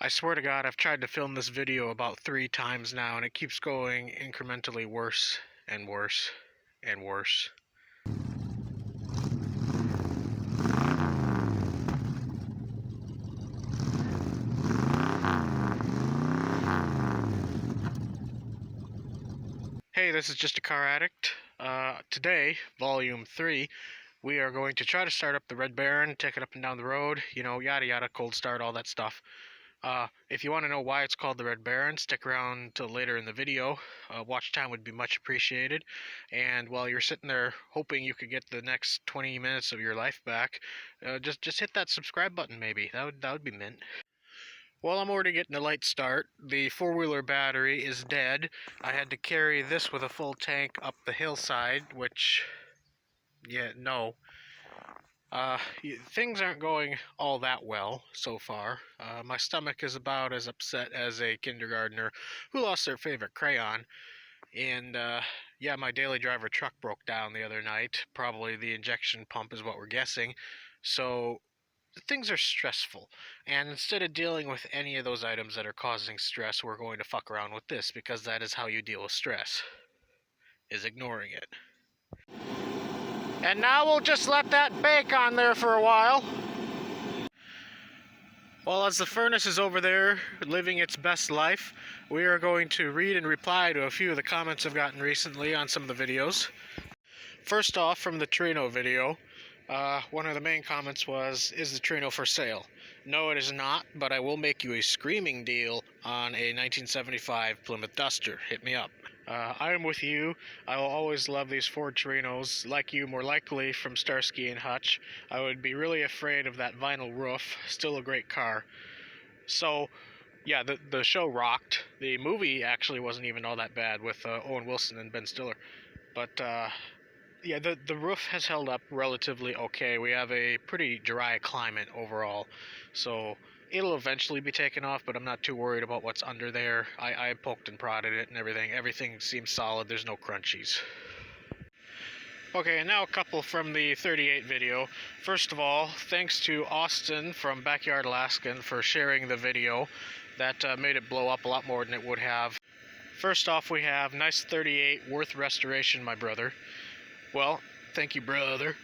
I swear to God, I've tried to film this video about 3 times now, and it keeps going incrementally worse and worse and worse. Hey, this is Just a Car Addict. Today, Volume 3, we are going to try to start up the Red Baron, take it up and down the road, yada yada, cold start, all that stuff. If you want to know why it's called the Red Baron, stick around till later in the video. Watch time would be much appreciated. And while you're sitting there hoping you could get the next 20 minutes of your life back, just hit that subscribe button maybe. That would be mint. Well, I'm already getting a light start. The four-wheeler battery is dead. I had to carry this with a full tank up the hillside, which, yeah, no. Things aren't going all that well so far. My stomach is about as upset as a kindergartner who lost their favorite crayon. And, yeah, my daily driver truck broke down the other night. Probably the injection pump is what we're guessing. So, things are stressful. And instead of dealing with any of those items that are causing stress, we're going to fuck around with this, because that is how you deal with stress, is ignoring it. And now we'll just let that bake on there for a while. Well, as the furnace is over there living its best life, we are going to read and reply to a few of the comments I've gotten recently on some of the videos. First off, from the Trino video, one of the main comments was, is the Trino for sale? No, it is not, but I will make you a screaming deal on a 1975 Plymouth Duster. Hit me up. I am with you. I will always love these Ford Trinos. Like you, more likely from Starsky and Hutch. I would be really afraid of that vinyl roof. Still a great car. So, yeah, the show rocked. The movie actually wasn't even all that bad with Owen Wilson and Ben Stiller. But, yeah, the roof has held up relatively okay. We have a pretty dry climate overall. So it'll eventually be taken off, but I'm not too worried about what's under there. I poked and prodded it and everything. Everything seems solid. There's no crunchies. Okay, and now a couple from the 38 video. First of all, thanks to Austin from Backyard Alaskan for sharing the video. That made it blow up a lot more than it would have. First off, we have nice 38, worth restoration, my brother. Well, thank you, brother.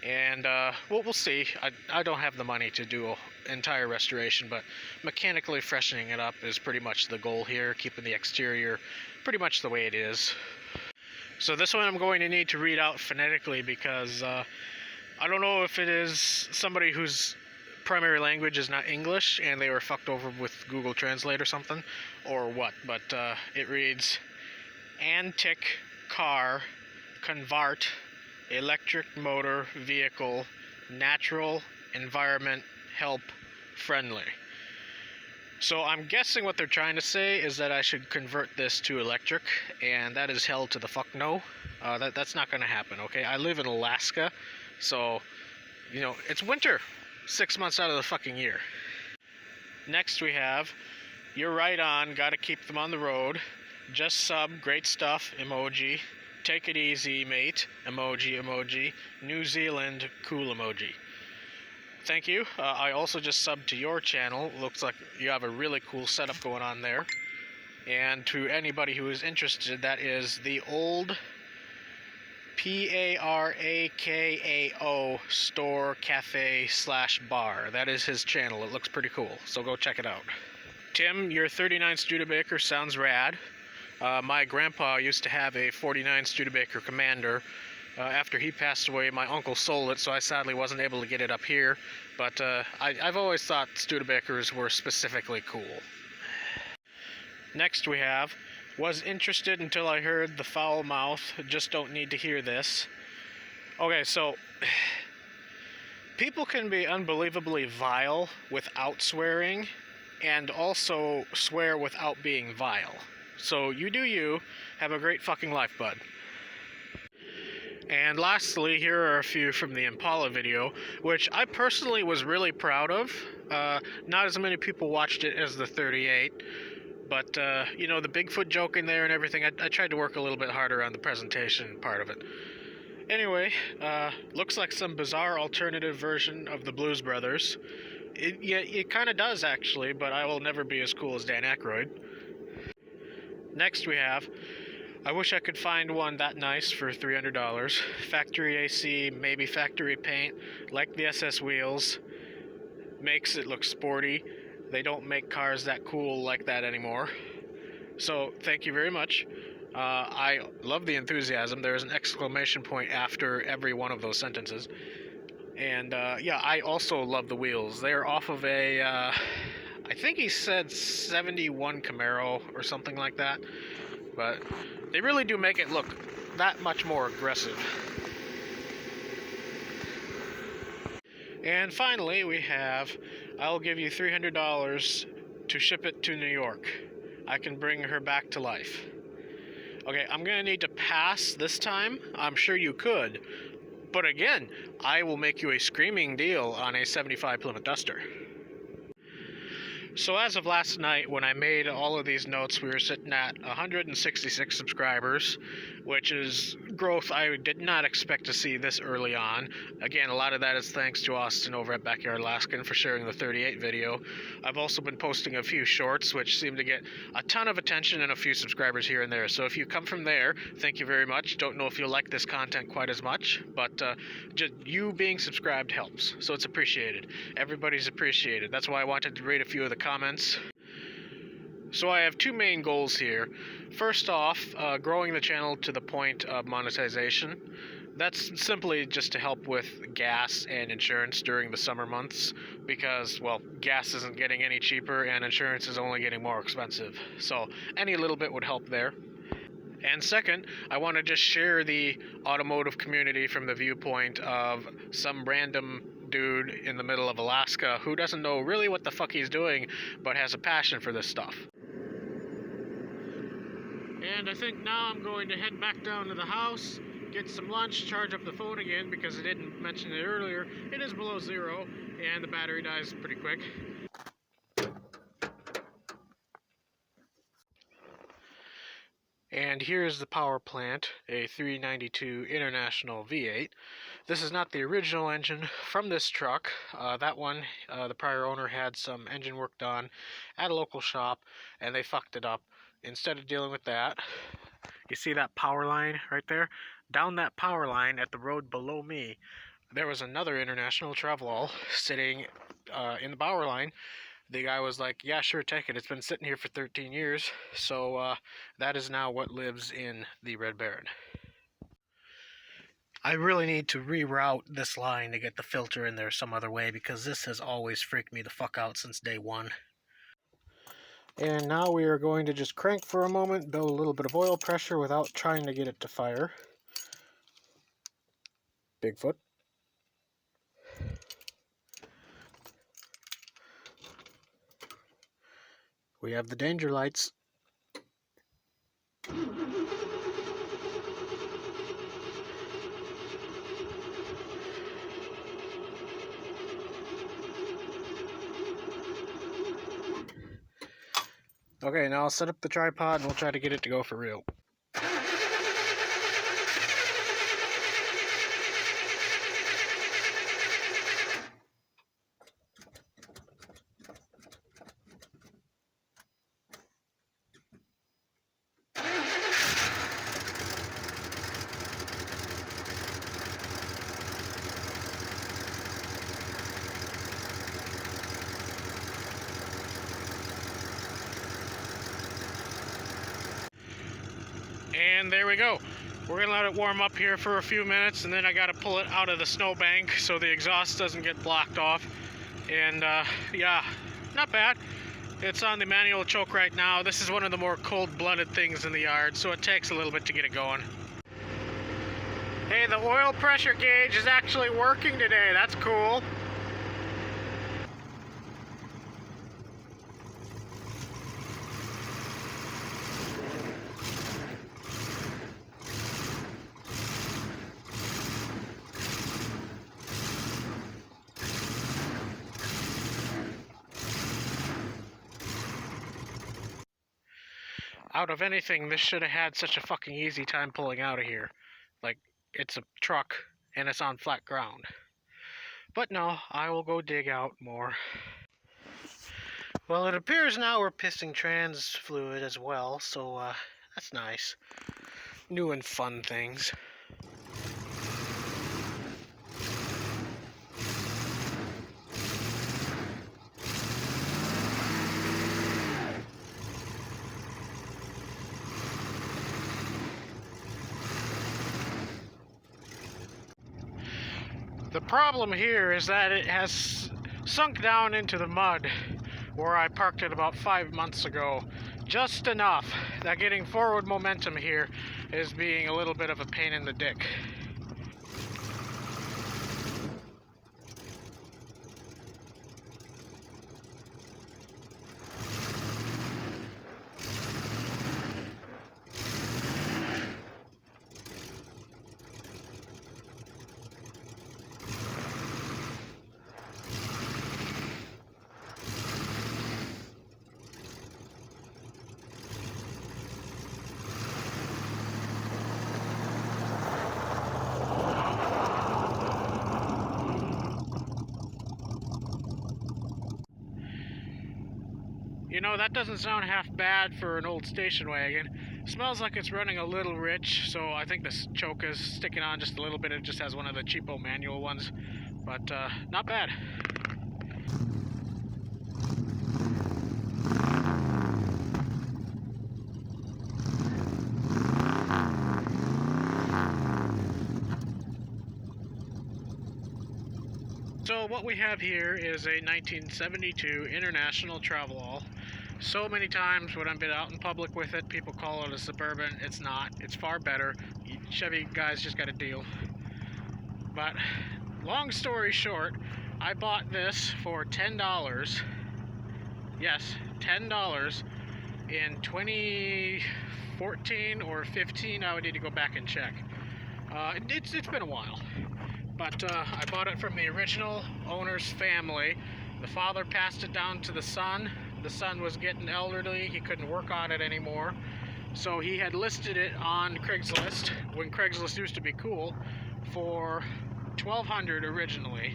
And, we'll see. I don't have the money to do an entire restoration, but mechanically freshening it up is pretty much the goal here, keeping the exterior pretty much the way it is. So this one I'm going to need to read out phonetically because, I don't know if it is somebody whose primary language is not English and they were fucked over with Google Translate or something, or what, but, it reads, Antic Car Convert Electric Motor Vehicle Natural Environment Help Friendly. So I'm guessing what they're trying to say is that I should convert this to electric, and that is hell to the fuck no. That's not going to happen, okay? I live in Alaska, so, it's winter 6 months out of the fucking year. Next we have, you're right on, gotta keep them on the road. Just sub, great stuff, emoji. Take it easy, mate, emoji, emoji. New Zealand, cool emoji. Thank you. I also just subbed to your channel. Looks like you have a really cool setup going on there. And to anybody who is interested, that is the old Parakao store cafe / bar. That is his channel. It looks pretty cool, so go check it out. Tim, your 39 Studebaker sounds rad. My grandpa used to have a 49 Studebaker Commander. After he passed away, my uncle sold it, so I sadly wasn't able to get it up here. But I've always thought Studebakers were specifically cool. Next we have, was interested until I heard the foul mouth, just don't need to hear this. Okay, so people can be unbelievably vile without swearing, and also swear without being vile. So you do you. Have a great fucking life, bud. And lastly, here are a few from the Impala video, which I personally was really proud of. Not as many people watched it as the 38, but, the Bigfoot joke in there and everything, I tried to work a little bit harder on the presentation part of it. Anyway, looks like some bizarre alternative version of the Blues Brothers. It kind of does, actually, but I will never be as cool as Dan Aykroyd. Next we have, I wish I could find one that nice for $300. Factory AC, maybe factory paint, like the SS wheels. Makes it look sporty. They don't make cars that cool like that anymore. So, thank you very much. I love the enthusiasm. There is an exclamation point after every one of those sentences. And yeah, I also love the wheels. They're off of a, I think he said 71 Camaro or something like that. But they really do make it look that much more aggressive. And finally, we have, I'll give you $300 to ship it to New York. I can bring her back to life. Okay, I'm going to need to pass this time. I'm sure you could. But again, I will make you a screaming deal on a 75 Plymouth Duster. So as of last night, when I made all of these notes, we were sitting at 166 subscribers, which is growth I did not expect to see this early on. Again, a lot of that is thanks to Austin over at Backyard Alaskan for sharing the 38 video. I've also been posting a few shorts, which seem to get a ton of attention and a few subscribers here and there. So if you come from there, thank you very much. Don't know if you'll like this content quite as much, but just you being subscribed helps, so it's appreciated. Everybody's appreciated. That's why I wanted to read a few of the comments. So I have two main goals here. First off, growing the channel to the point of monetization. That's simply just to help with gas and insurance during the summer months because, well, gas isn't getting any cheaper and insurance is only getting more expensive. So any little bit would help there. And second, I want to just share the automotive community from the viewpoint of some random dude in the middle of Alaska who doesn't know really what the fuck he's doing, but has a passion for this stuff. And I think now I'm going to head back down to the house, get some lunch, charge up the phone again because I didn't mention it earlier. It is below zero, and the battery dies pretty quick. And here's the power plant, a 392 International V8. This is not the original engine from this truck. That one, the prior owner had some engine work done at a local shop, and they fucked it up. Instead of dealing with that, you see that power line right there? Down that power line at the road below me, there was another International Travelall sitting in the power line. The guy was like, yeah, sure, take it. It's been sitting here for 13 years. So that is now what lives in the Red Baron. I really need to reroute this line to get the filter in there some other way because this has always freaked me the fuck out since day one. And now we are going to just crank for a moment, build a little bit of oil pressure without trying to get it to fire. Bigfoot. We have the danger lights. Okay, now I'll set up the tripod and we'll try to get it to go for real. And there we go. We're gonna let it warm up here for a few minutes, and then I gotta pull it out of the snowbank so the exhaust doesn't get blocked off. And yeah, not bad. It's on the manual choke right now. This is one of the more cold-blooded things in the yard, so it takes a little bit to get it going. Hey, the oil pressure gauge is actually working today. That's cool. Out of anything, this should have had such a fucking easy time pulling out of here. Like, it's a truck, and it's on flat ground. But no, I will go dig out more. Well, it appears now we're pissing trans fluid as well, so that's nice. New and fun things. The problem here is that it has sunk down into the mud where I parked it about 5 months ago. Just enough that getting forward momentum here is being a little bit of a pain in the dick. You know, that doesn't sound half bad for an old station wagon. Smells like it's running a little rich, so I think the choke is sticking on just a little bit. It just has one of the cheapo manual ones, but not bad. So what we have here is a 1972 International Travelall. So many times when I've been out in public with it, people call it a Suburban. It's not. It's far better. Chevy guys just got a deal. But long story short, I bought this for $10. Yes, $10 in 2014 or 15. I would need to go back and check. It's been a while. But I bought it from the original owner's family. The father passed it down to the son. The son was getting elderly. He couldn't work on it anymore. So he had listed it on Craigslist, when Craigslist used to be cool, for $1,200 originally.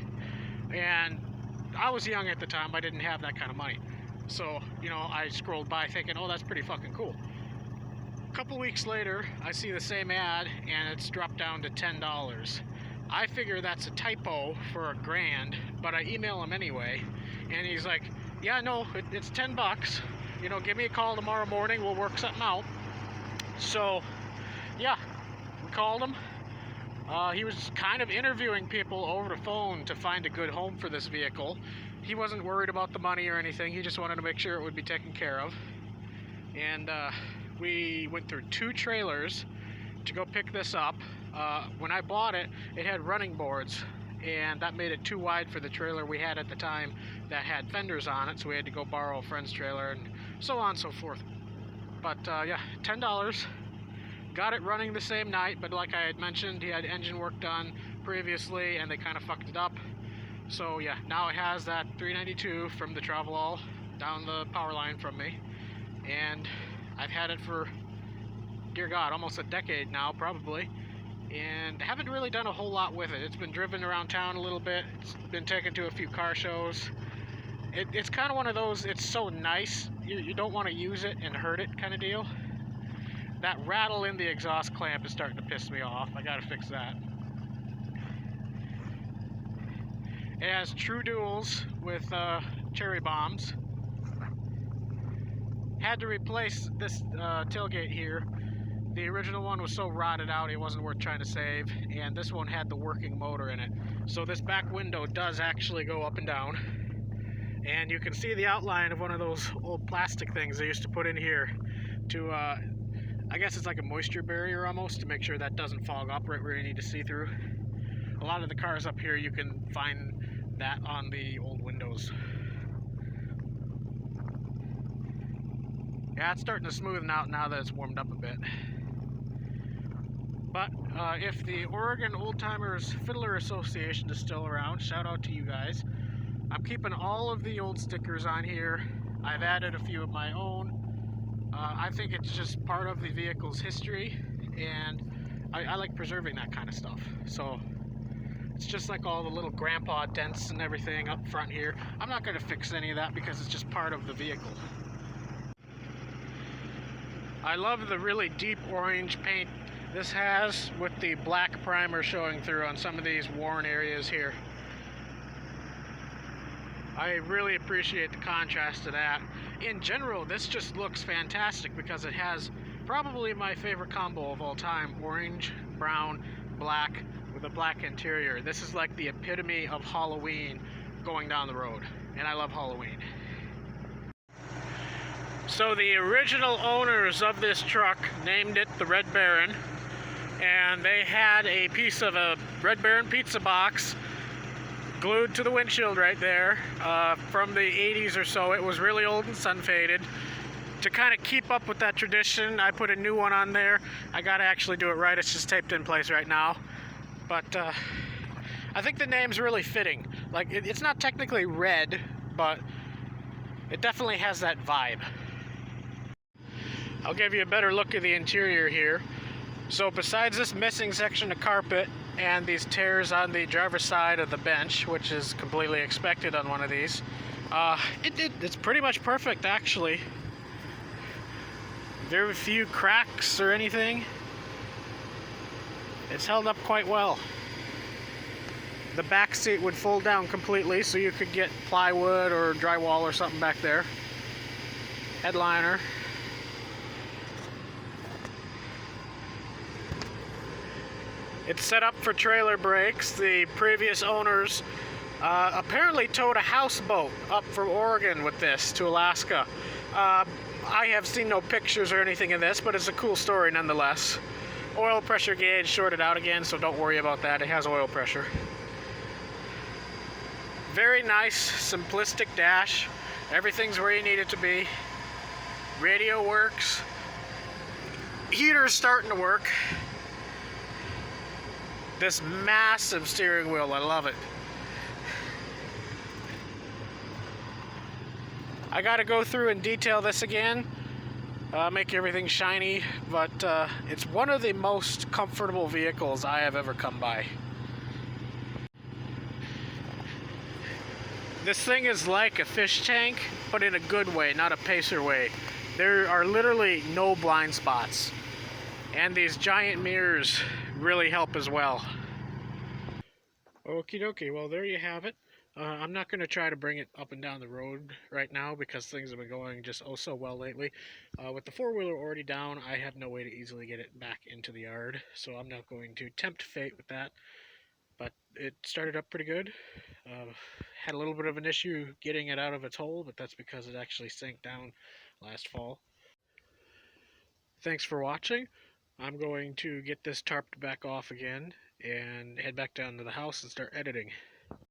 And I was young at the time. I didn't have that kind of money. So, you know, I scrolled by thinking, oh, that's pretty fucking cool. A couple weeks later, I see the same ad, and it's dropped down to $10. I figure that's a typo for $1,000, but I email him anyway, and he's like, yeah, no, it's $10. You know, give me a call tomorrow morning, we'll work something out. So, yeah, we called him. He was kind of interviewing people over the phone to find a good home for this vehicle. He wasn't worried about the money or anything, he just wanted to make sure it would be taken care of. And we went through 2 trailers to go pick this up. When I bought it, it had running boards, and that made it too wide for the trailer we had at the time that had fenders on it, so we had to go borrow a friend's trailer and so on and so forth. But yeah, $10. Got it running the same night, but like I had mentioned, he had engine work done previously and they kind of fucked it up. So yeah, now it has that 392 from the Travelall down the power line from me, and I've had it for, dear God, almost a decade now probably, and haven't really done a whole lot with it. It's been driven around town a little bit. It's been taken to a few car shows. It's kind of one of those, it's so nice, you don't want to use it and hurt it kind of deal. That rattle in the exhaust clamp is starting to piss me off. I gotta fix that. It has true duals with cherry bombs. Had to replace this tailgate here. The original one was so rotted out it wasn't worth trying to save, and this one had the working motor in it. So this back window does actually go up and down, and you can see the outline of one of those old plastic things they used to put in here to, I guess it's like a moisture barrier almost, to make sure that doesn't fog up right where you need to see through. A lot of the cars up here you can find that on the old windows. Yeah, it's starting to smoothen out now that it's warmed up a bit. But if the Oregon Old Timers Fiddler Association is still around, shout out to you guys. I'm keeping all of the old stickers on here. I've added a few of my own. I think it's just part of the vehicle's history, and I like preserving that kind of stuff. So It's just like all the little grandpa dents and everything up front here. I'm not going to fix any of that because it's just part of the vehicle. I love the really deep orange paint this has with the black primer showing through on some of these worn areas here. I really appreciate the contrast to that. In general, this just looks fantastic because it has probably my favorite combo of all time: orange, brown, black with a black interior. This is like the epitome of Halloween going down the road, and I love Halloween. So the original owners of this truck named it the Red Baron, and they had a piece of a Red Baron pizza box glued to the windshield right there from the 80s or so. It was really old and sun faded. To kind of keep up with that tradition, I put a new one on there. I gotta actually do it right. It's just taped in place right now. But I think the name's really fitting. Like, it's not technically red, but it definitely has that vibe. I'll give you a better look at the interior here. So besides this missing section of carpet and these tears on the driver's side of the bench, which is completely expected on one of these, it's pretty much perfect, actually. Very few cracks or anything. It's held up quite well. The back seat would fold down completely, so you could get plywood or drywall or something back there. Headliner. It's set up for trailer brakes. The previous owners apparently towed a houseboat up from Oregon with this to Alaska. I have seen no pictures or anything of this, but it's a cool story nonetheless. Oil pressure gauge shorted out again, so don't worry about that. It has oil pressure. Very nice, simplistic dash. Everything's where you need it to be. Radio works. Heater's starting to work. This massive steering wheel, I love it. I gotta go through and detail this again, make everything shiny, but it's one of the most comfortable vehicles I have ever come by. This thing is like a fish tank, but in a good way, not a pacer way. There are literally no blind spots. And these giant mirrors really help as well. Okie dokie, well there you have it. I'm not going to try to bring it up and down the road right now because things have been going just oh so well lately. With the four-wheeler already down, I have no way to easily get it back into the yard, so I'm not going to tempt fate with that. But it started up pretty good. Had a little bit of an issue getting it out of its hole, but that's because it actually sank down last fall. Thanks for watching. I'm going to get this tarped back off again and head back down to the house and start editing.